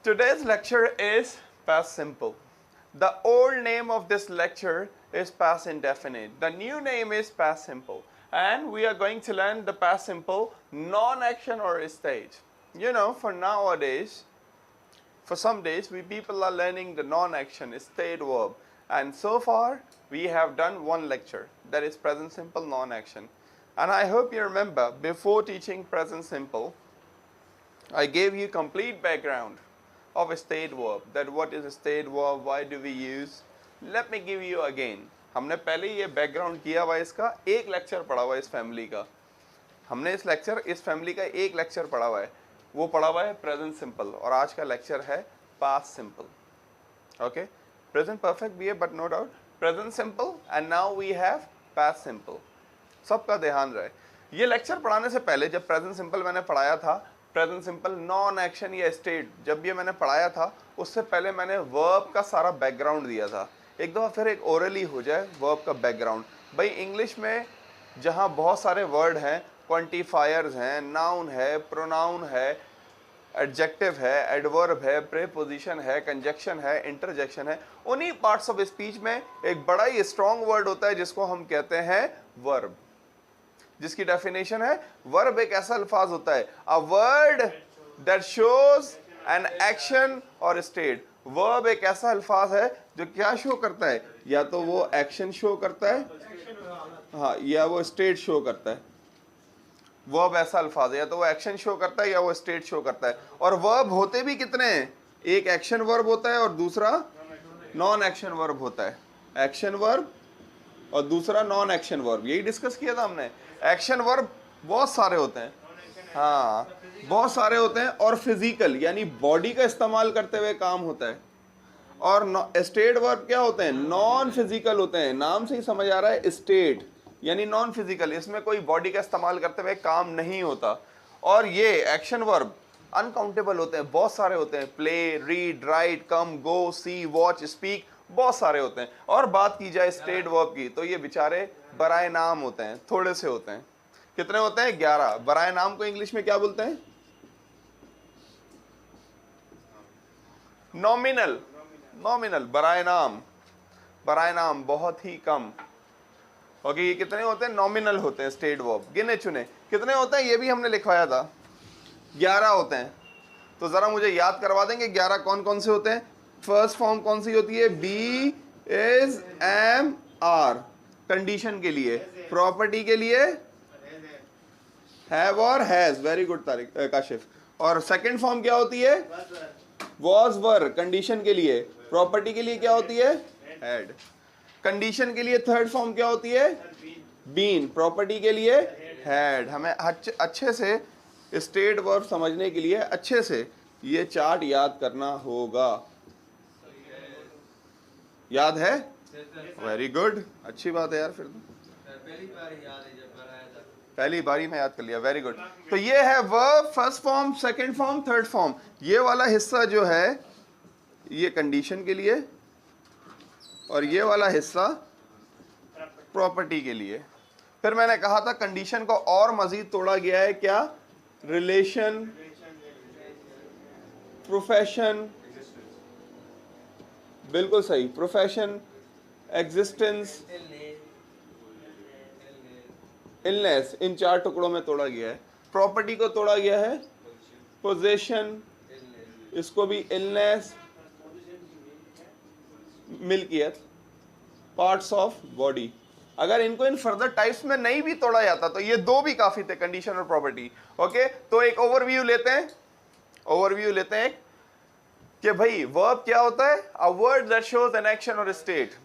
Today's lecture is past simple. The old name of this lecture is past indefinite. The new name is past simple. And we are going to learn the past simple non-action or stage. You know, for nowadays, for some days, we people are learning the non-action state verb. And so far, we have done one lecture, that is present simple non-action. And I hope you remember, before teaching present simple, I gave you complete background of a state verb, that what is a state verb, why do we use. Let me give you again. हमने पहले ये background किया हुआ, इसका एक lecture पढ़ा हुआ है इस फैमिली का. हमने इस फैमिली का एक लेक्चर पढ़ा हुआ है, वो पढ़ा हुआ है प्रेजेंट सिंपल, और आज का लेक्चर है past simple. Okay, present perfect भी है but no doubt present simple, and now we have past simple. सबका ध्यान रहे. ये लेक्चर पढ़ाने से पहले जब प्रेजेंट सिंपल मैंने पढ़ाया था, प्रेजेंट सिंपल नॉन एक्शन या स्टेट, जब ये मैंने पढ़ाया था उससे पहले मैंने वर्ब का सारा बैकग्राउंड दिया था. एक दफ़ा फिर एक ओरली हो जाए वर्ब का बैकग्राउंड. भाई इंग्लिश में जहाँ बहुत सारे वर्ड हैं, क्वांटिफायर्स हैं, नाउन है, प्रोनाउन है, एडजेक्टिव है, एडवर्ब है, प्रीपोजिशन है, कंजक्शन है, इंटरजेक्शन है, उन्हीं पार्ट्स ऑफ स्पीच में एक बड़ा ही स्ट्रॉन्ग वर्ड होता है जिसको हम कहते हैं वर्ब, जिसकी डेफिनेशन है वर्ब एक ऐसा अल्फाज होता है, a word that shows an action और स्टेट. वर्ब एक ऐसा अल्फाज है जो क्या शो करता है, या तो वो एक्शन शो करता है, हाँ, या वो स्टेट शो करता है. वर्ब ऐसा अल्फाज है, या तो वो एक्शन शो करता है या वो स्टेट शो करता है. और वर्ब होते भी कितने हैं, एक एक्शन वर्ब होता है और दूसरा नॉन एक्शन वर्ब होता है. एक्शन वर्ब और दूसरा नॉन एक्शन वर्ब, यही डिस्कस किया था हमने. एक्शन वर्ब बहुत सारे होते हैं, हाँ बहुत सारे होते हैं, और फिजिकल यानी बॉडी का इस्तेमाल करते हुए काम होता है. और स्टेट वर्ब क्या होते हैं, नॉन फिजिकल होते हैं. नाम से ही समझ आ रहा है स्टेट यानी नॉन फिजिकल, इसमें कोई बॉडी का इस्तेमाल करते हुए काम नहीं होता. और ये एक्शन वर्ब अनकाउंटेबल होते हैं, बहुत सारे होते हैं. प्ले, रीड, राइट, कम, गो, सी, वॉच, स्पीक, बहुत सारे होते हैं. और बात की जाए स्टेट वर्ब की तो ये बेचारे बराए नाम होते हैं, थोड़े से होते हैं. कितने होते हैं, 11. बराए नाम को इंग्लिश में क्या बोलते हैं, नॉमिनल. नॉमिनल बराए नाम, बराए नाम बहुत ही कम. ओके, ये कितने होते हैं, नॉमिनल होते हैं स्टेट वर्ब, गिने चुने. कितने होते हैं ये भी हमने लिखवाया था, 11 होते हैं. तो जरा मुझे याद करवा देंगे 11 कौन कौन से होते हैं. फर्स्ट फॉर्म कौन सी होती है, be, is, am, are, condition के लिए. प्रॉपर्टी के लिए हैव और has. Very good Tariq, Kashif. और सेकंड फॉर्म क्या होती है, वॉज, वर, कंडीशन के लिए. प्रॉपर्टी के लिए क्या होती है, हैड. कंडीशन के लिए थर्ड फॉर्म क्या होती है, बीन. प्रॉपर्टी के लिए हैड. हमें अच्छे से स्टेट वर्ब समझने के लिए अच्छे से ये चार्ट याद करना होगा. याद है, वेरी गुड, अच्छी बात है यार. फिर तो पहली बारी में याद कर लिया, वेरी गुड. तो ये है verb, first form, second form, third form. ये वाला हिस्सा जो है ये कंडीशन के लिए, और ये वाला हिस्सा प्रॉपर्टी के लिए. फिर मैंने कहा था कंडीशन को और मजीद तोड़ा गया है, क्या, रिलेशन, प्रोफेशन, बिल्कुल सही, प्रोफेशन, एग्जिस्टेंस, इलनेस, इन 4 टुकड़ों में तोड़ा गया है. प्रॉपर्टी को तोड़ा गया है पोजेशन, इसको भी इलनेस, मिल्कियत, पार्ट्स ऑफ बॉडी. अगर इनको इन फर्दर टाइप्स में नहीं भी तोड़ा जाता तो ये 2 भी काफी थे, कंडीशन और प्रॉपर्टी. ओके, तो एक ओवरव्यू लेते हैं, ओवरव्यू लेते हैं कि भाई वर्ब क्या होता है, a word that shows an action और स्टेट.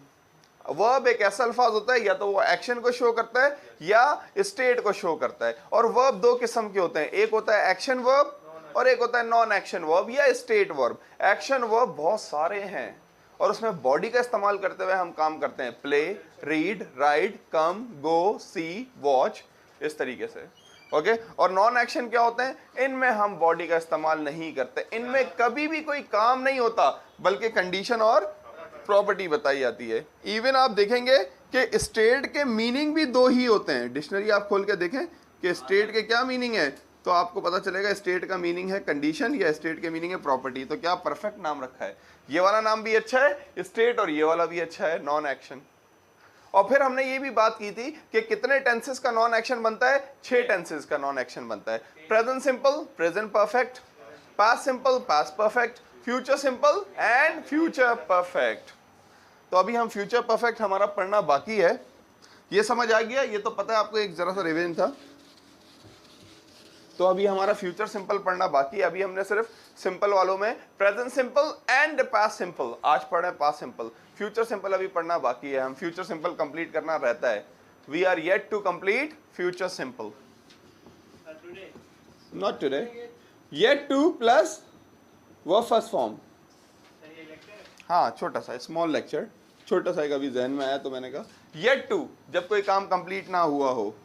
वर्ब एक ऐसा अल्फाज होता है या तो वो एक्शन को शो करता है या स्टेट को शो करता है. और वर्ब 2 किस्म के होते हैं, एक होता है एक्शन वर्ब और एक होता है नॉन एक्शन वर्ब या स्टेट वर्ब. एक्शन वर्ब बहुत सारे हैं और उसमें बॉडी का इस्तेमाल करते हुए हम काम करते हैं. प्ले, रीड, राइट, कम, गो, सी, वॉच, इस तरीके से. ओके, और नॉन एक्शन क्या होते हैं, इनमें हम बॉडी का इस्तेमाल नहीं करते, इनमें कभी भी कोई काम नहीं होता, बल्कि कंडीशन और प्रॉपर्टी बताई जाती है. इवन आप देखेंगे कि स्टेट के मीनिंग भी 2 ही होते हैं. डिक्शनरी आप खोल के देखें कि स्टेट के क्या मीनिंग है, तो आपको पता चलेगा स्टेट का मीनिंग है कंडीशन या स्टेट के मीनिंग है प्रॉपर्टी। तो क्या परफेक्ट नाम रखा है, ये वाला नाम भी अच्छा है स्टेट और ये वाला भी अच्छा है नॉन एक्शन। और फिर हमने ये भी बात की थी कि कितने टेंसेस का नॉन एक्शन बनता है, 6 टेंसेस का नॉन एक्शन बनता है। Present simple, present perfect, past simple, past perfect, future simple and future perfect. तो अभी हम फ्यूचर परफेक्ट हमारा पढ़ना बाकी है। ये समझ आ गया, ये तो पता है आपको, एक जरा सा रिवीजन था। तो अभी हमारा फ्यूचर सिंपल पढ़ना बाकी है। अभी हमने सिर्फ सिंपल वालों में present simple and past simple आज पढ़े, पास्ट सिंपल। फ्यूचर सिंपल अभी पढ़ना बाकी है, हम फ्यूचर सिंपल कंप्लीट करना रहता है। We are yet to complete future simple, not today, yet to plus वो फर्स्ट फॉर्म। हाँ, छोटा सा स्मॉल लेक्चर, छोटा सा एक अभी जहन में आया तो मैंने कहा येट टू, जब कोई काम कंप्लीट ना हुआ हो।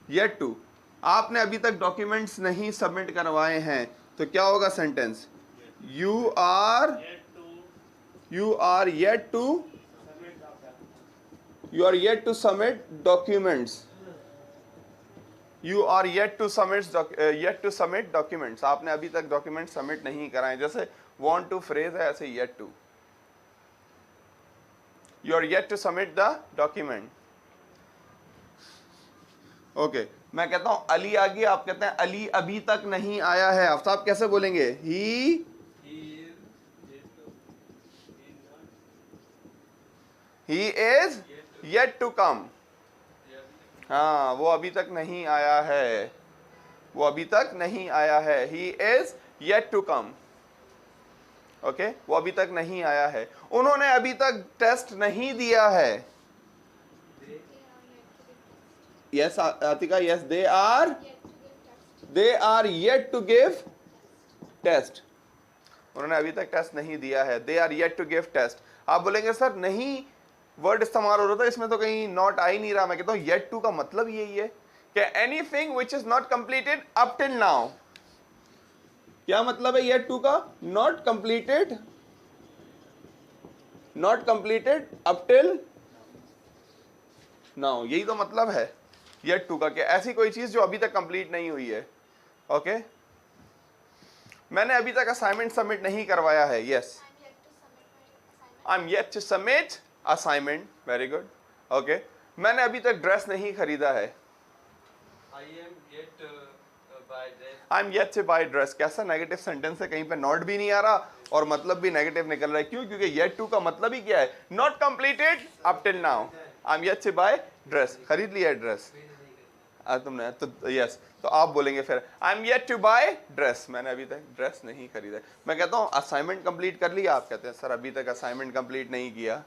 येट टू, आपने अभी तक डॉक्यूमेंट्स नहीं सबमिट करवाए हैं तो क्या होगा sentence, you are yet to submit documents, you are yet to submit documents. आपने अभी तक डॉक्यूमेंट सबमिट नहीं कराए, जैसे वांट टू फ्रेज है ऐसे yet to, you are yet to submit the document. Okay, मैं कहता हूं अली आ गया, आप कहते हैं अली अभी तक नहीं आया है। आफ्ताब कैसे बोलेंगे, he is yet to come. हाँ, वो अभी तक नहीं आया है, वो अभी तक नहीं आया है, he is yet to come. Okay, वो अभी तक नहीं आया है। उन्होंने अभी तक टेस्ट नहीं दिया है। Yes Atika, yes, they are yet to give test. उन्होंने अभी तक टेस्ट नहीं दिया है, they are yet to give test. आप बोलेंगे सर नहीं वर्ड इस्तेमाल हो रहा था, इसमें तो कहीं नॉट आ ही नहीं रहा। मैं कहता हूं येट टू का मतलब यही है कि anything which is not completed up till now. क्या मतलब है येट टू का, not completed up till now, यही तो मतलब है येट टू का, कि ऐसी कोई चीज जो अभी तक कंप्लीट नहीं हुई है। ओके, मैंने अभी तक असाइनमेंट सबमिट नहीं करवाया है। Yes, I am yet to submit assignment, very good. Okay, मैंने अभी तक ड्रेस नहीं खरीदा है। I am yet to buy dress. कैसा नेगेटिव सेंटेंस है, कहीं पे नॉट भी नहीं आ रहा और मतलब भी नेगेटिव निकल रहा है। क्यों, क्योंकि येट टू का मतलब ही क्या है, not completed up till now. I am yet to buy dress, खरीद लिया ड्रेस तुमने तो, यस, तो आप बोलेंगे फिर I am yet to buy dress, मैंने अभी तक ड्रेस नहीं खरीदा। मैं कहता हूं असाइनमेंट कंप्लीट कर लिया, आप कहते हैं सर अभी तक असाइनमेंट कंप्लीट नहीं किया।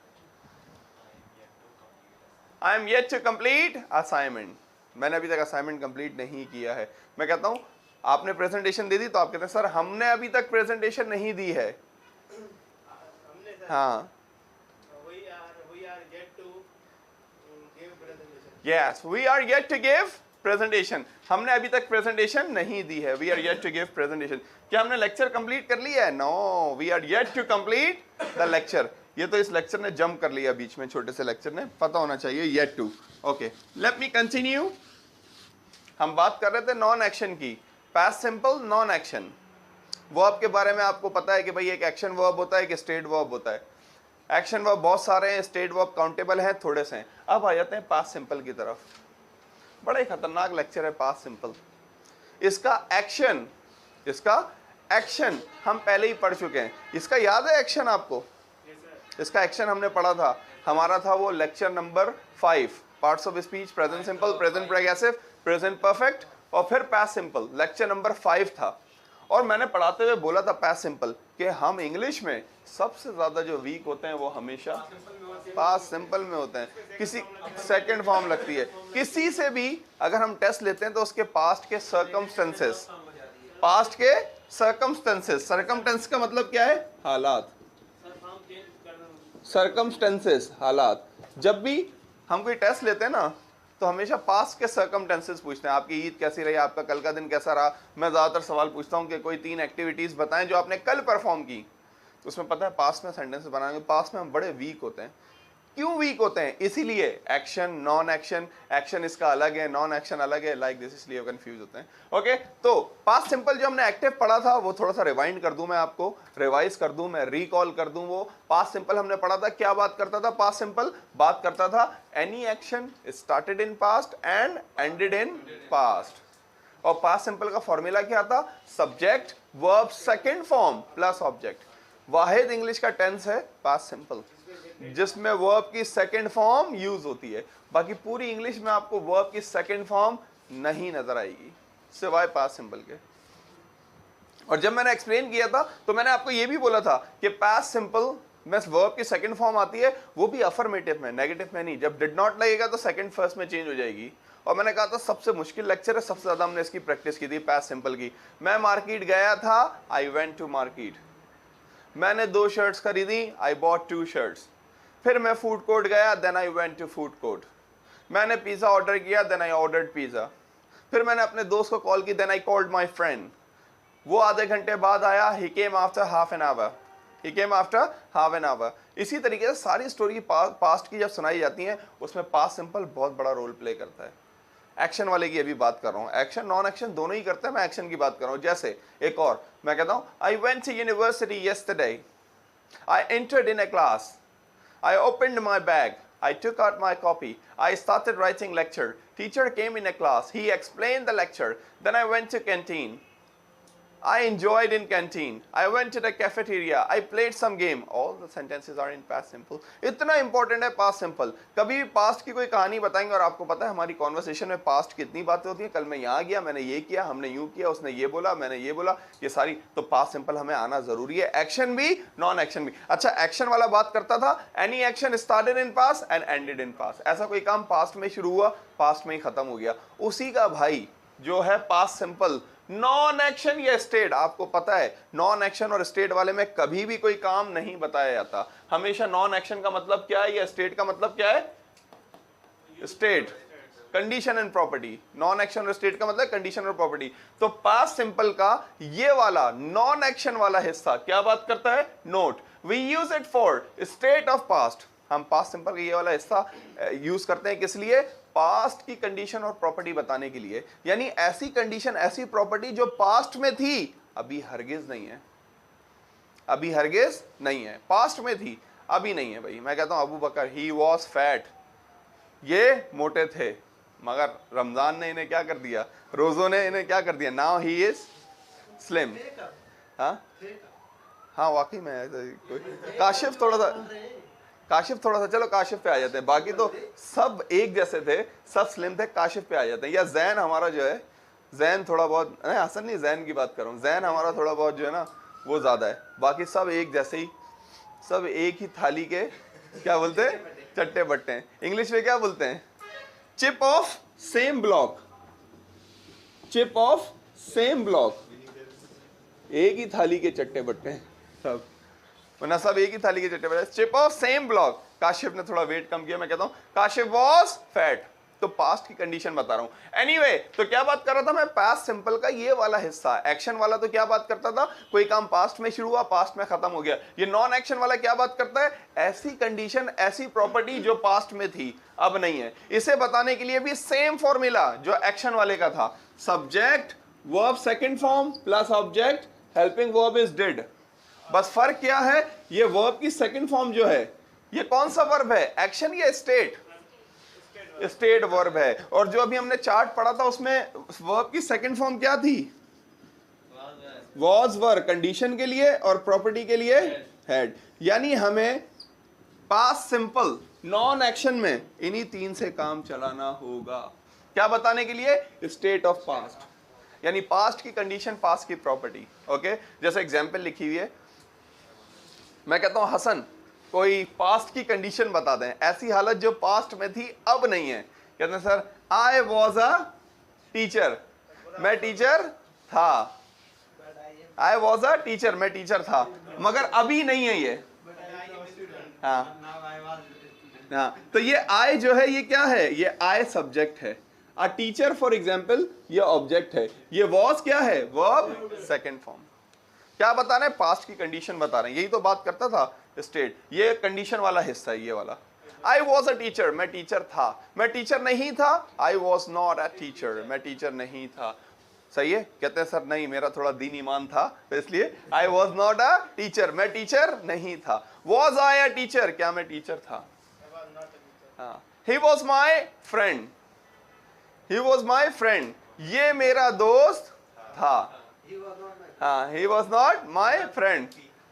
I am yet to complete assignment, मैंने अभी तक असाइनमेंट कंप्लीट नहीं किया है। मैं कहता हूं आपने प्रेजेंटेशन दे दी, तो आप कहते हैं सर हमने अभी तक प्रेजेंटेशन नहीं दी है। हाँ, yes, we are yet to give presentation, हमने अभी तक प्रेजेंटेशन नहीं दी है। We are yet to give presentation. क्या हमने लेक्चर कंप्लीट कर लिया है, no, we are yet to complete the lecture. ये तो इस लेक्चर ने जंप कर लिया बीच में, छोटे से लेक्चर ने, पता होना चाहिए yet to. Okay, let me continue. हम बात कर रहे थे नॉन एक्शन की, past simple non action. Verb के बारे में आपको पता है कि भाई एक एक्शन वर्ब होता है, एक स्टेट वर्ब होता है। एक्शन वर्ब बहुत सारे हैं, स्टेट वर्ब काउंटेबल हैं, थोड़े से हैं। अब आ जाते हैं पास्ट सिंपल की तरफ। बड़ा ही खतरनाक लेक्चर है पास्ट सिंपल। इसका एक्शन हम पहले ही पढ़ चुके हैं। इसका याद है एक्शन आपको? इसका एक्शन हमने पढ़ा था, हमारा था वो lecture number 5, parts of speech, present simple, present progressive, present perfect और फिर पास्ट सिंपल। लेक्चर नंबर 5 था। और मैंने पढ़ाते हुए बोला था पास्ट सिंपल कि हम इंग्लिश में सबसे ज्यादा जो वीक होते हैं वो हमेशा पास्ट सिंपल में होते हैं। किसी सेकंड फॉर्म लगती है, किसी से भी अगर हम टेस्ट लेते हैं तो उसके पास्ट के सर्कमस्टेंसेस, सर्कमस्टेंसेस का मतलब क्या है, हालात, सर्कमस्टेंसेस, हालात। जब भी हम कोई टेस्ट लेते हैं ना तो हमेशा पास्ट के सर्कमस्टेंसेस पूछते हैं। आपकी ईद कैसी रही, आपका कल का दिन कैसा रहा। मैं ज़्यादातर सवाल पूछता हूँ कि कोई 3 एक्टिविटीज़ बताएं जो आपने कल परफॉर्म की। तो उसमें पता है पास्ट में सेंटेंस बनाने में पास्ट में हम बड़े वीक होते हैं। क्यों वीक होते हैं? इसीलिए एक्शन, नॉन एक्शन, एक्शन इसका अलग है, नॉन एक्शन अलग है, लाइक दिस, इसलिए कंफ्यूज होते हैं। ओके, तो पास्ट सिंपल जो हमने एक्टिव पढ़ा था वो थोड़ा सा रिवाइंड कर दूं मैं आपको, रिवाइज कर दूं मैं, रिकॉल कर दूं। वो पास्ट सिंपल हमने पढ़ा था, क्या बात करता था? पास्ट सिंपल बात करता था any action started in past and ended in past. और पास्ट सिंपल का फॉर्मूला क्या था? Subject verb second form plus object. वाहिद इंग्लिश का टेंस है पास्ट सिंपल जिसमें वर्ब की सेकंड फॉर्म यूज होती है। बाकी पूरी इंग्लिश में आपको वर्ब की सेकंड फॉर्म नहीं नजर आएगी सिवाय पास्ट सिंपल के। और जब मैंने एक्सप्लेन किया था तो मैंने आपको यह भी बोला था कि पास्ट सिंपल में वर्ब की सेकंड फॉर्म आती है, वो भी अफर्मेटिव में, नेगेटिव में नहीं। जब डिड नॉट लगेगा तो सेकंड फर्स्ट में चेंज हो जाएगी। और मैंने कहा था सबसे मुश्किल लेक्चर है, सबसे ज्यादा हमने इसकी प्रैक्टिस की थी पास्ट सिंपल की। मैं मार्केट गया था, आई वेंट टू मार्केट। मैंने 2 शर्ट्स खरीदी, आई बॉट 2 शर्ट्स। फिर मैं फूड कोर्ट गया, then I went to food court. मैंने पिज़्ज़ा ऑर्डर किया, देन आई ऑर्डर्ड पिज़्ज़ा। फिर मैंने अपने दोस्त को कॉल की, then I called my friend. वो आधे घंटे बाद आया, he came after half an hour, he came after half an hour. इसी तरीके से सारी स्टोरी पास्ट की जब सुनाई जाती है उसमें पास्ट सिंपल बहुत बड़ा रोल प्ले करता है। एक्शन वाले की अभी बात कर रहा हूँ, एक्शन नॉन एक्शन दोनों ही करते हैं, मैं एक्शन की बात कर रहा हूँ। जैसे एक और मैं कहता हूँ, I went to university yesterday, I entered in a class, I opened my bag, I took out my copy, I started writing lecture, teacher came in a class, he explained the lecture, then I went to canteen, I enjoyed in canteen, I went to the cafeteria, I played some game. All the sentences are in past simple. इतना important है past simple। कभी भी past की कोई कहानी बताएंगे, और आपको पता है हमारी conversation में past की कितनी बातें होती हैं, कल मैं यहाँ गया, मैंने ये किया, हमने यूँ किया, उसने ये बोला, मैंने ये बोला, ये सारी। तो past simple हमें आना जरूरी है, एक्शन भी नॉन एक्शन भी। अच्छा, एक्शन वाला बात करता था any action started in past and ended in past. ऐसा कोई काम पास्ट में शुरू हुआ, पास्ट में ही खत्म हो गया, उसी का भाई जो है पास्ट सिंपल। नॉन एक्शन या स्टेट, आपको पता है नॉन एक्शन और स्टेट वाले में कभी भी कोई काम नहीं बताया जाता। हमेशा नॉन एक्शन का मतलब क्या है या स्टेट का मतलब क्या है? State, condition and property. Non action और स्टेट का मतलब कंडीशन और प्रॉपर्टी। तो पास्ट सिंपल का ये वाला नॉन एक्शन वाला हिस्सा क्या बात करता है? Note, we use it for state of past. हम पास्ट सिंपल का ये वाला हिस्सा यूज करते हैं किस लिए? पास्ट की कंडीशन और प्रॉपर्टी बताने के लिए। यानी ऐसी कंडीशन, ऐसी प्रॉपर्टी जो पास्ट में थी, अभी हरगिज नहीं है, अभी हरगिज नहीं है। पास्ट में थी, अभी नहीं है। भाई मैं कहता हूं अबू बकर, ही वॉज फैट, ये मोटे थे, मगर रमजान ने इन्हें क्या कर दिया, रोजों ने इन्हें क्या कर दिया, नाउ ही इज स्लिम। हाँ वाकई में काशिफ थोड़ा सा चलो काशिफ पे आ जाते हैं, बाकी तो सब एक जैसे थे, सब स्लिम थे, काशिफ पे आ जाते हैं। या जैन हमारा जो है, जैन थोड़ा बहुत, हसन नहीं जैन की बात कर रहा हूँ, जैन हमारा थोड़ा बहुत जो है ना वो ज्यादा है, बाकी सब एक जैसे ही, सब एक ही थाली के क्या बोलते हैं, चट्टे बट्टे हैं। इंग्लिश में क्या बोलते हैं? Chip off same block, chip off same block, एक ही थाली के चट्टे बट्टे हैं सब, वरना सब एक ही थाली के चट्टे बट्टे। Chip off same block, Kashif ने थोड़ा वेट कम किया, मैं कहता हूं काशिफ वाज फैट। तो पास्ट की कंडीशन बता रहा हूं। एनीवे, तो क्या बात कर रहा था मैं? पास्ट सिंपल का ये वाला हिस्सा। एक्शन वाला तो क्या बात करता था? कोई काम पास्ट में शुरू हुआ, पास्ट में खत्म हो गया। ये नॉन एक्शन वाला क्या बात करता है? ऐसी कंडीशन, ऐसी प्रॉपर्टी जो पास्ट में थी अब नहीं है। इसे बताने के लिए भी सेम फॉर्मूला जो एक्शन वाले का था, subject verb second form plus object, helping verb is did. बस फर्क क्या है? ये वर्ब की सेकंड फॉर्म जो है, ये कौन सा वर्ब है? एक्शन या स्टेट? स्टेट वर्ब है। और जो अभी हमने चार्ट पढ़ा था उसमें वर्ब की सेकंड फॉर्म क्या थी? वॉज वर, कंडीशन के लिए और प्रॉपर्टी के लिए हैड। यानी हमें पास्ट सिंपल नॉन एक्शन में इन्हीं 3 से काम चलाना होगा। क्या बताने के लिए? स्टेट ऑफ पास्ट, यानी पास्ट की कंडीशन, पास्ट की प्रॉपर्टी। ओके, जैसे एग्जांपल लिखी हुई है, मैं कहता हूं हसन कोई पास्ट की कंडीशन बता दें, ऐसी हालत जो पास्ट में थी अब नहीं है। कहते हैं sir I was a teacher, मैं टीचर था, आई वॉज अ टीचर, मैं टीचर था, मगर अभी नहीं है ये। हाँ हाँ, तो ये आई जो है ये क्या है? ये आई सब्जेक्ट है। अ टीचर फॉर एग्जाम्पल ये ऑब्जेक्ट है। ये वॉज क्या है? Verb second form. क्या बता रहे हैं? पास्ट की कंडीशन बता रहे हैं। यही तो बात करता था स्टेट। ये कंडीशन वाला हिस्सा है ये वाला। आई वॉज अ टीचर, मैं टीचर था। मैं टीचर नहीं था, I was not a teacher, मैं टीचर नहीं था। सही है? कहते हैं सर नहीं, मेरा थोड़ा दीन ईमान था तो इसलिए I was not a teacher, मैं टीचर नहीं था। वॉज आई अ टीचर, क्या मैं टीचर था? हाँ। He was my friend, he was my friend, ये मेरा दोस्त था। हाँ, he was not my friend.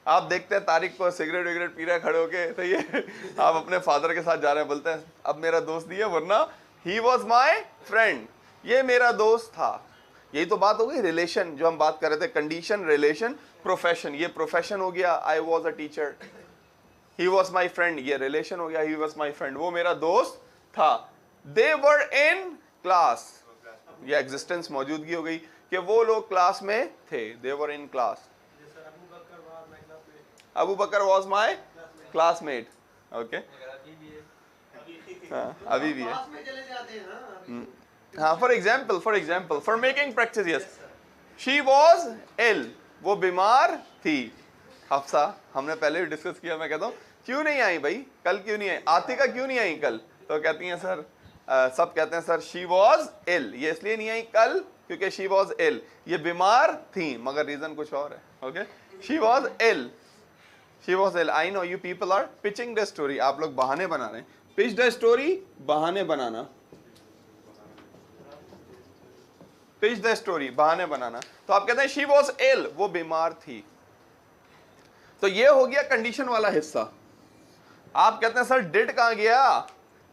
आप देखते हैं तारिक को सिगरेट विगरेट पी रहे खड़े होके, तो ये आप अपने फादर के साथ जा रहे हैं, बोलते हैं अब मेरा दोस्त नहीं है, वरना ही वॉज माई फ्रेंड, ये मेरा दोस्त था। यही तो बात हो गई रिलेशन, जो हम बात कर रहे थे, कंडीशन, रिलेशन, प्रोफेशन। ये प्रोफेशन हो गया, I was a teacher. He was my friend, ये रिलेशन हो गया, ही वॉज माई फ्रेंड, वो मेरा दोस्त था। दे वर इन क्लास, ये एग्जिस्टेंस, मौजूदगी हो गई कि वो लोग क्लास में थे। They were in class. Abu Bakar was my classmate. Okay, अभी भी है। हाँ, for example, for making practice, yes, she was ill, वो बीमार थी। हफ्सा, हमने पहले भी डिस्कस किया, मैं कहता हूँ क्यों नहीं आई भाई, कल क्यों नहीं आई, आतिका क्यों नहीं आई कल? तो कहती हैं सर, सब कहते हैं सर शी वॉज इल, ये इसलिए नहीं आई कल क्योंकि शी वॉज इल, ये बीमार थी, मगर रीजन कुछ और है। Okay, she was ill, she was ill. I know you people are pitching the story, आप लोग बहाने बना रहे हैं। पिच द स्टोरी, बहाने बनाना, पिच द स्टोरी, बहाने बनाना। तो आप कहते हैं शी वॉज इल, वो बीमार थी। तो ये हो गया कंडीशन वाला हिस्सा। आप कहते हैं सर डिड कहां गया?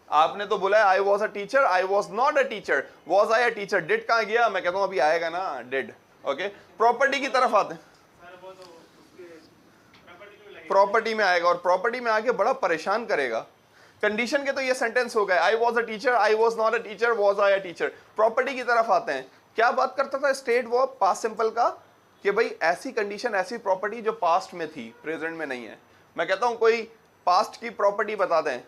आपने तो बोला I was a teacher, I was not a teacher, was I a teacher, did कहां गया? मैं कहता हूं अभी आएगा ना डिड। ओके, प्रॉपर्टी की तरफ आते हैं, प्रॉपर्टी में आएगा, और प्रॉपर्टी में आके बड़ा परेशान करेगा। कंडीशन के तो ये सेंटेंस हो गए, I was a teacher, I was not a teacher, was I a teacher. Property की तरफ आते हैं, क्या बात करता था स्टेट वर्ब पास्ट सिंपल का, कि भाई ऐसी कंडीशन, ऐसी प्रॉपर्टी जो पास्ट में थी, प्रेजेंट में नहीं है। मैं कहता हूं कोई पास्ट की प्रॉपर्टी बता दें,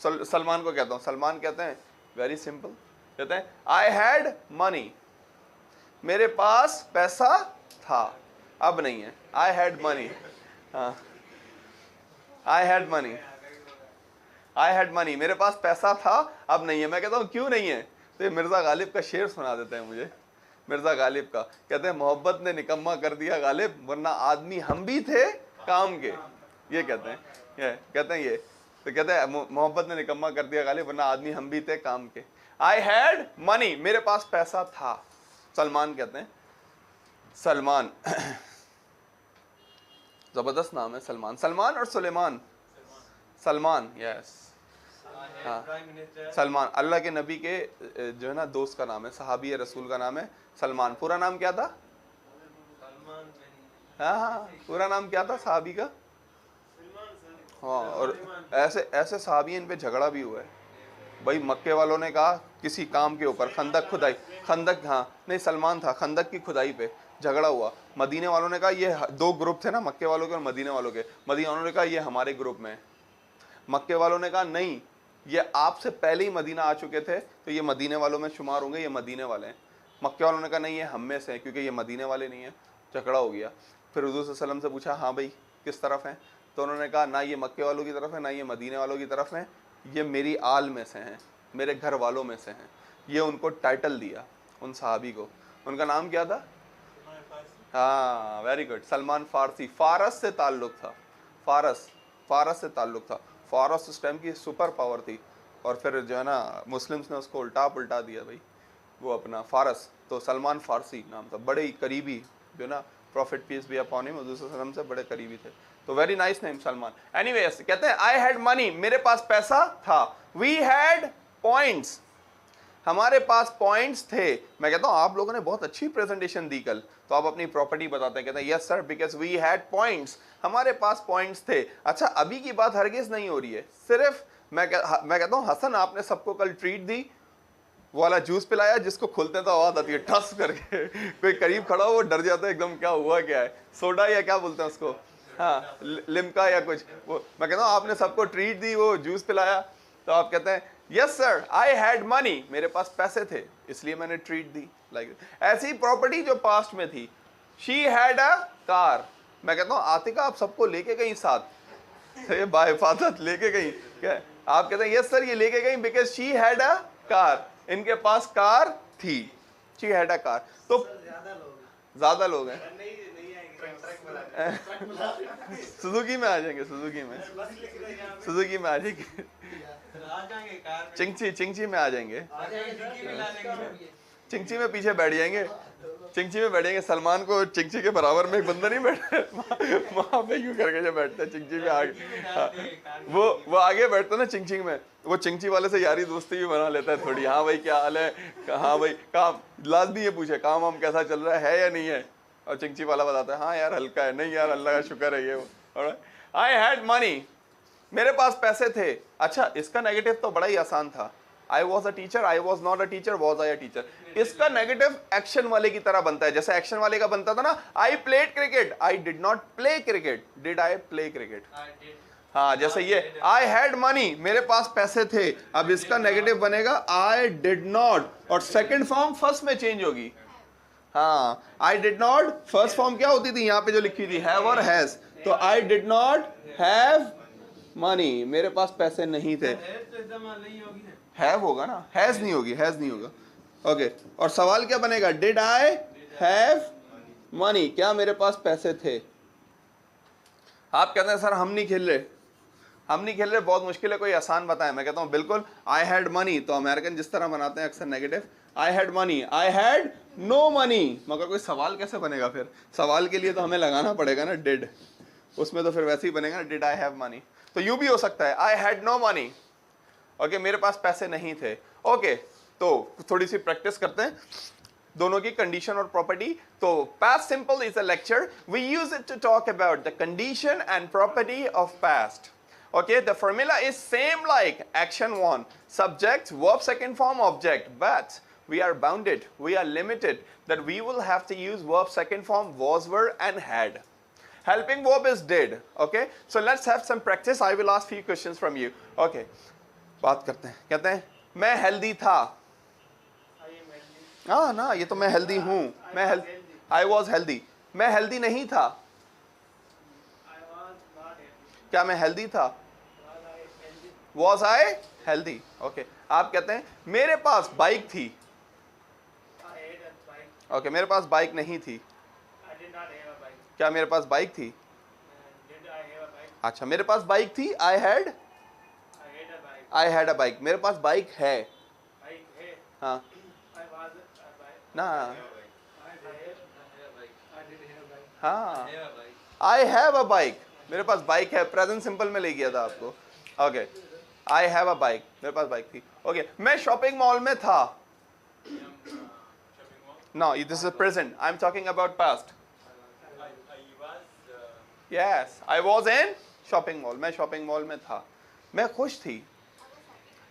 सलमान को कहता हूं, सलमान कहते हैं वेरी सिंपल, कहते हैं आई हैड मनी, मेरे पास पैसा था, अब नहीं है, आई हैड मनी। हाँ, I had money, I had money, मेरे पास पैसा था, अब नहीं है। मैं कहता हूं क्यों नहीं है? तो ये मिर्जा गालिब का शेर सुना देते हैं मुझे, मिर्जा गालिब का, कहते हैं मोहब्बत ने निकम्मा कर दिया गालिब, वरना आदमी हम भी थे काम के। ये कहते हैं, ये कहते हैं, ये तो कहते हैं मोहब्बत ने निकम्मा कर दिया गालिब, वरना आदमी हम भी थे काम के। आई हैड मनी, मेरे पास पैसा था। सलमान कहते हैं, सलमान जबरदस्त नाम है सलमान, सलमान और सुलेमान, सलमान, यस, हाँ, सलमान अल्लाह के नबी के जो है ना दोस्त का नाम है, सहाबी रसूल का नाम है सलमान। पूरा नाम क्या था? हाँ हाँ, पूरा नाम क्या था सहाबी का? हाँ, और ऐसे ऐसे सहाबी इन पे झगड़ा भी हुआ है भाई। मक्के वालों ने कहा किसी काम के ऊपर, खंदक खुदाई, खंदक, हाँ नहीं सलमान था, खंदक की खुदाई पे झगड़ा हुआ। मदीने वालों ने कहा, ये दो ग्रुप थे ना, मक्के वालों के और मदीने वालों के। मदीने वालों ने कहा ये हमारे ग्रुप में है, मक्के वालों ने कहा नहीं, ये आपसे पहले ही मदीना आ चुके थे तो ये मदीने वालों में शुमार होंगे, ये मदीने वाले हैं। मक्के वालों ने कहा नहीं, ये हम में से हैं क्योंकि ये मदीने वाले नहीं हैं। झगड़ा हो गया। फिर हुज़ूर सल्लल्लाहु अलैहि वसल्लम से पूछा, हाँ भाई किस तरफ हैं? तो उन्होंने कहा ना ये मक्के वालों की तरफ है, ना ये मदीने वालों की तरफ है, ये मेरी आल में से हैं, मेरे घर वालों में से हैं। ये उनको टाइटल दिया उन सहाबी को। उनका नाम क्या था? हाँ, वेरी गुड, सलमान फारसी। फारस से ताल्लुक़ था, फारस से ताल्लुक़ था। फारस उस टाइम की सुपर पावर थी, और फिर जो है ना मुस्लिम्स ने उसको उल्टा पुल्टा दिया भाई, वो अपना फारस। तो सलमान फारसी नाम था, बड़े ही करीबी, जो ना प्रॉफिट पीस भी अपॉन हिम, हुज़ूर सल्लल्लाहु अलैहि वसल्लम से बड़े करीबी थे। तो very nice name Salman. Anyways, कहते हैं आई हैड मनी, मेरे पास पैसा था। वी हैड पॉइंट्स, हमारे पास पॉइंट्स थे। मैं कहता हूँ आप लोगों ने बहुत अच्छी प्रेजेंटेशन दी कल, तो आप अपनी प्रॉपर्टी बताते हैं, कहते हैं yes sir because we had points, हमारे पास पॉइंट्स थे। अच्छा, अभी की बात हरगिज नहीं हो रही है, सिर्फ मैं कहता हूँ हसन आपने सबको कल ट्रीट दी, वो वाला जूस पिलाया जिसको खोलते तो आवाज आती है ठस करके, कोई करीब खड़ा हो वो डर जाता है एकदम, क्या हुआ क्या है, सोडा या क्या बोलते हैं उसको, हाँ लिम्का या कुछ। वो मैं कहता हूँ आपने सबको ट्रीट दी, वो जूस पिलाया, तो आप कहते हैं yes sir I had money, मेरे पास पैसे थे इसलिए मैंने ट्रीट दी। लाइक ऐसी प्रॉपर्टी जो पास्ट में थी। शी हैड अ कार, मैं कहता हूँ आतिका आप सबको लेके गई साथ, बाहिफाजत लेके गई, क्या आप कहते हैं यस सर ये लेके गई because she had a car, इनके पास कार थी, शी हैड अ कार। तो ज्यादा लोग हैं, सुजुकी में आ जाएंगे, सुजुकी में आ जाएंगे, चिंगची में आ जाएंगे, चिंगची में पीछे बैठ जाएंगे, चिंगची में बैठेंगे। सलमान को चिंगची के बराबर में एक बंदा नहीं बैठा वहां पे क्यों करके जो बैठता है चिंगची में आगे, वो आगे बैठता है ना चिंगची में, वो चिंगची वाले से यारी दोस्ती भी बना लेता है थोड़ी। हाँ भाई क्या हाल है, हाँ भाई काम, लाजमी ये पूछे काम वाम कैसा चल रहा है या नहीं है, और चिंगची वाला बताता है हाँ यार हल्का है, नहीं यार अल्लाह का शुक्र है ये वो। आई हैड मनी, मेरे पास पैसे थे। अच्छा इसका नेगेटिव तो बड़ा ही आसान था, I was a teacher, I was not a teacher, was I a teacher. इसका नेगेटिव एक्शन वाले की तरह बनता है, जैसे एक्शन वाले का बनता था ना, I played cricket, I did not play cricket, did I play cricket. हाँ जैसे ये आई हैड मनी, मेरे पास पैसे थे, अब इसका नेगेटिव बनेगा आई डिड नॉट, और सेकंड फॉर्म फर्स्ट में चेंज होगी। हाँ I did not, first form क्या होती थी यहाँ पे जो लिखी थी हैव और हैज, तो I did not have money, मेरे पास पैसे नहीं थे। हैव होगा ना, हैज नहीं होगी, हैज नहीं होगा। ओके और सवाल क्या बनेगा, डिड आई हैव मनी, क्या मेरे पास पैसे थे। आप कहते हैं सर हम नहीं खेल रहे, हम नहीं खेल रहे, बहुत मुश्किल है, कोई आसान बताएं। मैं कहता हूं बिल्कुल, आई हैड मनी तो अमेरिकन जिस तरह बनाते हैं अक्सर negative, I had money, I had no money. मगर कोई सवाल कैसे बनेगा फिर, सवाल के लिए तो हमें लगाना पड़ेगा ना डिड, उसमें तो फिर वैसे ही बनेगा ना डिड आई हैव मनी। तो यूं भी हो सकता है I had no money, okay मेरे पास पैसे नहीं थे। ओके तो थोड़ी सी प्रैक्टिस करते हैं दोनों की, कंडीशन और प्रॉपर्टी। तो past simple is a lecture, we use it to talk about the condition and property of past. Okay, the formula is same like action 1, subject, verb second form, object, but we are bounded, we are limited that we will have to use verb second form, was, were and had. Helping verb is did. Okay, so let's have some practice. I will ask few questions from you. Okay, बात करते हैं, कहते हैं मैं healthy था। हाँ ना, ये तो मैं हेल्दी हूँ, मैं आई वॉज हेल्दी, मैं हेल्दी नहीं था, क्या मैं हेल्दी था, वॉज आई हेल्दी। ओके आप कहते हैं मेरे पास बाइक थी, ओके मेरे पास बाइक नहीं थी, क्या मेरे पास बाइक थी, अच्छा मेरे पास बाइक थी, आई हैड अ बाइक, मेरे पास बाइक है, हाँ ना, हाँ आई हैव अ बाइक, मेरे पास बाइक है, प्रेजेंट सिंपल में ले गया था आपको। Okay I have a bike, मेरे पास बाइक थी। ओके मैं शॉपिंग मॉल में था, no this is present, I am talking about past. Yes I was in shopping mall, मैं शॉपिंग मॉल में था। मैं खुश थी,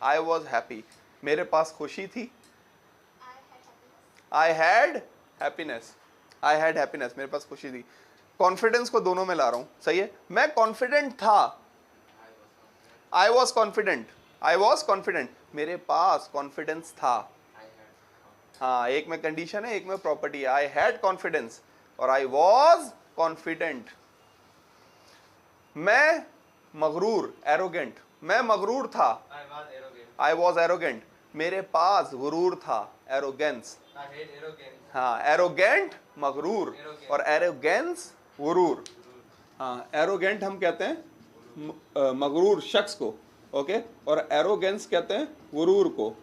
आई वॉज हैप्पी, मेरे पास खुशी थी, I had happiness, I had happiness, मेरे पास खुशी थी। कॉन्फिडेंस को दोनों में ला रहा हूं, सही है। मैं कॉन्फिडेंट था, I was confident, I was confident, मेरे पास कॉन्फिडेंस था। हाँ एक में कंडीशन है, एक में प्रॉपर्टी है। आई हैड कॉन्फिडेंस और आई वॉज कॉन्फिडेंट। मैं मगरूर, एरोगेंट, मैं मगरूर था, आई वॉज एरोगेंट, मेरे पास गुरूर था, एरोगेंस। हाँ एरोगेंट मगरूर और एरोगेंस गुरूर। हाँ एरोगेंट हम कहते हैं मगरूर शख्स को, ओके, और एरोगेंस कहते हैं गुरूर को।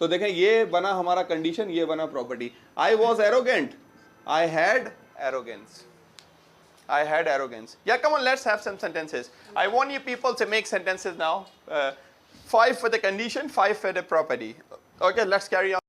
तो देखें ये बना हमारा कंडीशन, ये बना property. I was arrogant, I had arrogance, I had arrogance. Yeah, come on, let's have some sentences. I want you people to make sentences now. 5 for the condition, 5 for the property. Okay, let's carry on.